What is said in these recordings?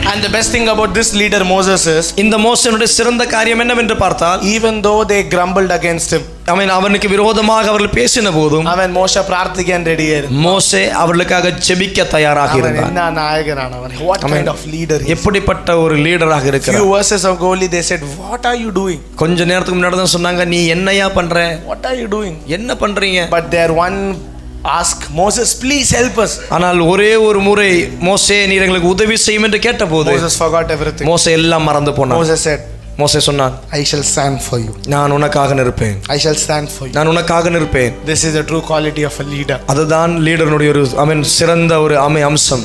And the best thing about this leader Moses is, இந்த மோசேனுடைய சிறந்த காரியம் என்னவென்று பார்த்தால், even though they grumbled against him, அவனுக்கு விரோதமாக அவர்கள் பேசின போதும் அவன் மோசே பிரார்த்திക്കാൻ ரெடியா இருந்தான். மோசே அவர்களுக்காக ஜெபிக்க தயாராக இருந்தான். என்ன நாயகனான அவன், what kind of leader he is. எப்படிப்பட்ட ஒரு லீடராக இருக்கிறார். Few verses ago they said, what are you doing? கொஞ்ச நேரத்துக்கு முன்னாடி தான் சொன்னாங்க, நீ என்னையா பண்ற, what are you doing, என்ன பண்றீங்க. but there one ask Moses, please help us. ஆனால் ஒரே ஒரு முறை மோசே நீர் எங்களுக்கு உதவி செய்யும் என்று கேட்டபோது Moses forgot everything. மோசே எல்லாம் மறந்து போனான். Moses said, மோசே சொன்னான், I shall stand for you. நான் உனக்காக நிற்பேன். I shall stand for you. நான் உனக்காக நிற்பேன். This is the true quality of a leader. அதுதான் லீடருடைய ஒரு சிறந்த ஒரு அம்சம்.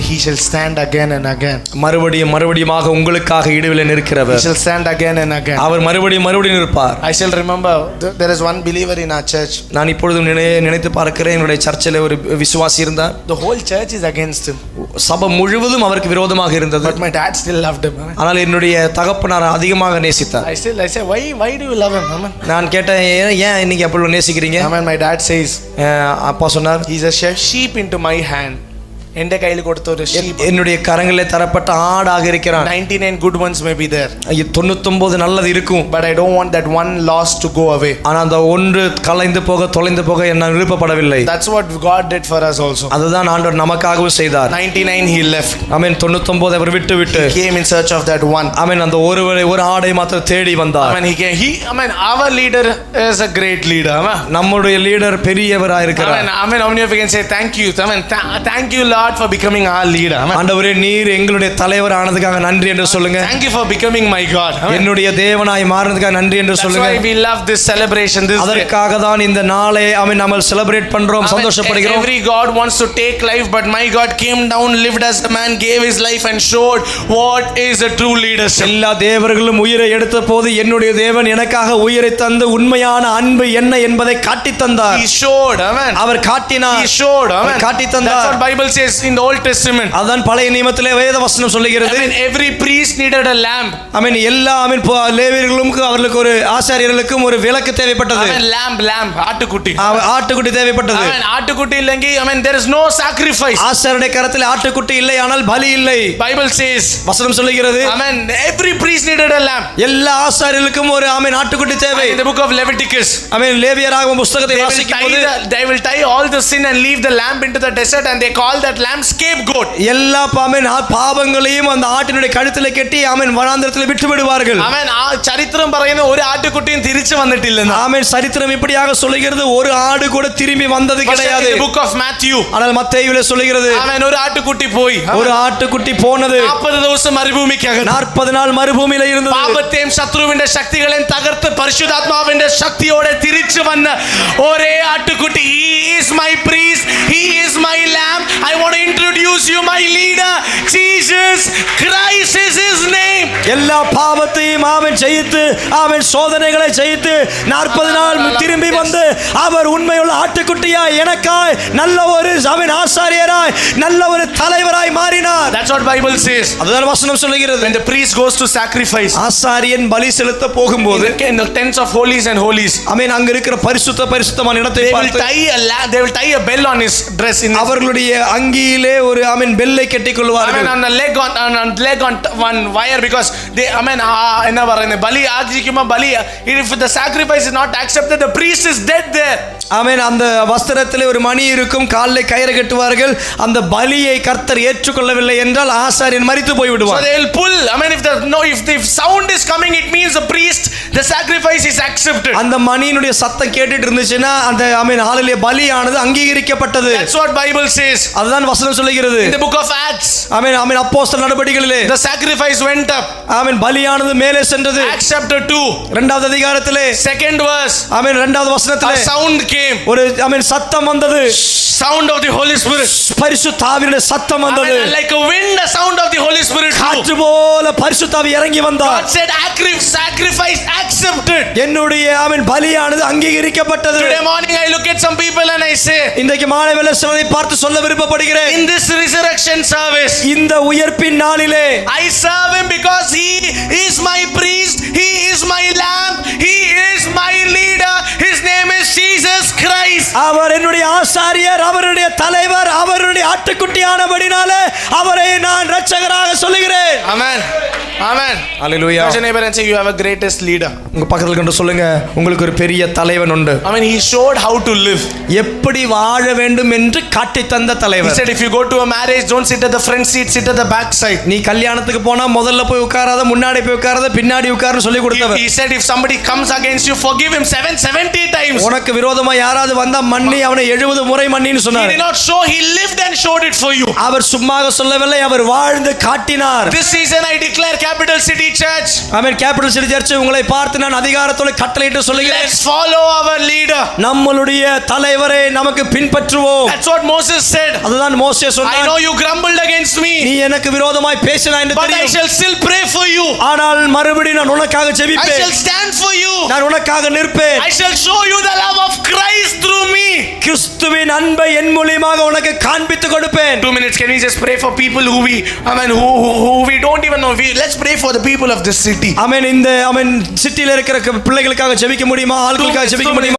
He shall stand again and again. மறுபடியுமாக உங்களுக்காக இடுவிலே நிற்கிறவர். He shall stand again and again. அவர் மறுபடியும் நிற்பார். I shall remember there is one believer in our church. நான் இப்பொழுதும் நினைத்து பார்க்கிறேன், என்னுடைய சர்ச்சில் ஒரு விசுவாசி இருந்தார். The whole church is against him. சபை முழுவதும் அவருக்கு விரோதமாக இருந்தது. But my dad still loved him. ஆனால் என்னுடைய தகப்பனார் அதிகமாக நேசித்தார். I say why do you love him? நான் கேட்டேன், ஏன் இன்னைக்கு அப்படி நேசிக்கிறீங்க. My dad says, அப்பா சொன்னார், he's a sheep into my hand. எந்த கையில் கொடுத்த ஒரு sheep, என்னுடைய கரங்களிலே தரப்பட்ட ஆடாக இருக்கிறான். 99 good ones may be there. 99 நல்லது இருக்கும். But I don't want that one lost to go away. ஆனா அந்த ஒன்று தொலைந்து போக என்ன விருப்பப்படவில்லை. That's what God did for us also. அதுதான் ஆண்டவர் நமக்காகவும் செய்தார். 99 he left. ஆமென். 99 அவர் விட்டு he came in search of that one. ஆமென். அந்த ஒரு ஆடை மாத்திரம் தேடி வந்தார். Amen. Our leader is a great leader. நம்முடைய லீடர் பெரியவராக இருக்கிறார். Amen. How many of you can say thank you? Amen. Thank you Lord for becoming our leader. ஆண்டவரே, நீர் எங்களுடைய தலைவர் ஆனதுக்காக நன்றி என்று சொல்லுங்க. Thank you for becoming my God. என்னுடைய தேவனாய் மாறினதுக்காக நன்றி என்று சொல்லுங்க. That's why we love this celebration. அதற்காக தான் இந்த நாளை நாம செலிப்ரேட் பண்றோம், சந்தோஷப்படுகிறோம். Every God wants to take life, but my God came down, lived as a man, gave his life and showed what is a true leadership. எல்லா தேவர்களும் உயிரை எடுத்த போது என்னுடைய தேவன் எனக்காக உயிரை தந்து உண்மையான அன்பு என்ன என்பதை காட்டி தந்தார். He showed. Amen. அவர் காட்டினார். He showed. Amen. காட்டி தந்தார். That's what Bible says in the Old Testament. அதான் பழைய நியமத்திலே வேத வசனம் சொல்லுகிறது. I mean, every priest needed a lamb. எல்லா லேவியர்களும் அவர்களுக்கு ஒரு ஆசாரியர்களுக்கும் ஒரு விளக்கு தேவைப்பட்டது. lamb ஆட்டுக்குட்டி தேவைப்பட்டது. ஆட்டுக்குட்டி இல்லங்கி there is no sacrifice. ஆசாரியருடைய கரத்தில் ஆட்டுக்குட்டி இல்லை, ஆனால் பலி இல்லை. Bible says, வசனம் சொல்லுகிறது, every priest needed a lamb. எல்லா ஆசாரியர்களுக்கும் ஒரு ஆட்டுக்குட்டி தேவை. In the book of Leviticus, லேவியராகமம் புத்தகத்தை வாசிக்கும்போது, they will tie all the sin and leave the lamb into the desert, and they call that lamb scapegoat. எல்லா பாவங்களையும் அந்த ஆட்டினுடைய கழுத்திலே கட்டி வனாந்திரத்தில் விட்டு விடுவார்கள். சரித்திரம் പറയുന്ന ഒരു ആട്ടുകുട്ടിയും തിരിച്ചു വന്നിട്ടില്ല. சரித்திரம் இப்படியாக சொல்லுகிறது, ஒரு ஆடு கூட திரும்பி வந்தது கிடையாது. The book of Matthew, ஆனால் மத்தேயுவிலே சொல்லுகிறது, ஒரு ஆட்டுக்குட்டி போய், ஒரு ஆட்டுக்குட்டி போனது 40 ദിവസം മരുഭൂമിക്കകത്ത്, 40 നാൾ മരുഭൂമിയിലെ ഇരുന്നത്. പാപത്തെയും ശത്രുവിന്റെ ശക്തികളെയും തകർത്ത് പരിശുദ്ധാത്മാവിന്റെ ശക്തിയോടെ തിരിച്ചു വന്ന ഒരേ ആട്ടുകുട്ടി. He is my priest, he is my lamb. I want to introduce you my leader. Jesus Christ is his name. எல்லா பாவத்தையும் ஜெயித்து சோதனைகளை ஜெயித்து 40 நாள் திரும்பி வந்து அவர் உண்மையுள்ள ஆட்டுக்குட்டியாய் எனக்காய் நல்ல ஒரு ஆசாரியராய் நல்ல ஒரு தலைவராய் மாறினார். That's what Bible says. அதுதான் வசனம் சொல்லுகிறது. When the priest goes to sacrifice, ஆசாரியன் பலி செலுத்த போகும்போது, in the tents of holies and holies, அங்க இருக்கிற பரிசுத்தமான இடத்தை பார்த்து, they will tie a bell on his dress. அவர்களுடைய அங்கியிலே ஒரு பெல்லை கட்டிக் கொள்வார்கள். on the leg on one wire, because they என்ன പറയുന്നത്, பலி ஆகிக்குமா பலி, if the sacrifice is not accepted, the priest is dead there. அந்த வஸ்திரத்திலே ஒரு மணி இருக்கும், காலிலே கயிறு கட்டுவார்கள். அந்த பலியை கர்த்தர் ஏற்றுக்கொள்ளவில்லை என்றால் ஆசாரியன் மரித்து போய் விடுவார். So they will pull. If the sound is coming, it means the priest, the sacrifice is accepted. அந்த மணியினுடைய சத்தம் கேட்டுட்டு இருந்துச்சுன்னா அந்த ஹalleluya பலியானது அங்கீகரிக்கப்பட்டது. That's what Bible says. அதுதான் வசனம் சொல்லுகிறது. In the book of Acts, அப்போஸ்தலர் நடபடிகளிலே, the sacrifice went up. பலியானது மேலே சென்றது. Acts chapter 2, இரண்டாவது அதிகாரத்திலே, second verse, இரண்டாவது வசனத்திலே, a sound came. ஒரு சத்தம் வந்தது. Sound of the Holy Spirit. பரிசுத்த ஆவியுடைய சத்தம் வந்தது. Like a wind, the sound of the Holy Spirit. காற்று போல பரிசுத்த ஆவி இறங்கி வந்தார். God said, sacrifice accepted. என்னுடைய பலியானது அங்கீகரிக்கப்பட்டது. Today morning I look at some people and I say, இன்றைக்கு மாலை வேளை சிலரை பார்த்து சொல்ல விருப்பப்படுகிறேன். in this resurrection service, இந்த உயிர்ப்பின் நாளிலே, I serve him because he is my priest, he is my lamb, he is my leader, his name is Jesus Christ. அவர் என்னுடைய ஆசாரியர், அவருடைய தலைவர், அவருடைய ஆட்டுக்குட்டியானபடினாலே அவரை நான் இரட்சகராக சொல்லுகிறேன். Amen. Amen. Hallelujah. Touch your neighbor and say, you have a greatest leader. உங்க பக்கத்துல கண்டு சொல்லுங்க, உங்களுக்கு ஒரு பெரிய தலைவன் உண்டு. I mean, he showed how to live. எப்படி வாழ வேண்டும் என்று காட்டி தந்த He தலைவர். said, if you go to a marriage, don't sit at the front seat, sit at the back side. நீ கல்யாணத்துக்கு போனா முதல்ல போய் உட்காராத, முன்னாடி போய் உட்காராத, பின்னாடி உட்காருன்னு சொல்லி கொடுத்தவர். He said, if somebody comes against you, forgive him 70 times. உனக்கு விரோதமா யாராவது வந்தா மன்னி அவனை 70 முறை மன்னின்னு He சொன்னார். did not show, he lived and showed it for you. அவர் சும்மாக சொல்லவில்லை, அவர் வாழ்ந்து காட்டினார். This season I declare Capital City Church. Amen. Capital city search உங்களை பார்த்து நான் அதிகாரத்தோடு கட்டளையிட்டு சொல்லுகிறேன், Let's follow our leader. நம்மளுடைய தலைவரை நமக்கு பின்பற்றுவோம். That's what Moses said. அதுதான் மோசே I சொன்னார். know you grumbled against நீ me, எனக்கு விரோதமாய் பேசினாய் என்று but I தெரியும். shall still pray for you. ஆனால் மறுபடியும் நான் உனக்காக I ஜெபிப்பேன். shall stand for you. நான் உனக்காக நிற்பேன். I shall show you the love of Christ through me. கிறிஸ்துவின் அன்பை என் மூலமாக உனக்கு காண்பித்து கொடுப்பேன். 2 minutes, can we just pray for people who we don't even know? Let's pray for the people of this city. ஆமென். இந்த ஆமென் சிட்டில இருக்கிற பிள்ளைகளுக்காக ஜெபிக்க முடியுமா? ஆட்களுக்காக ஜெபிக்க முடியுமா?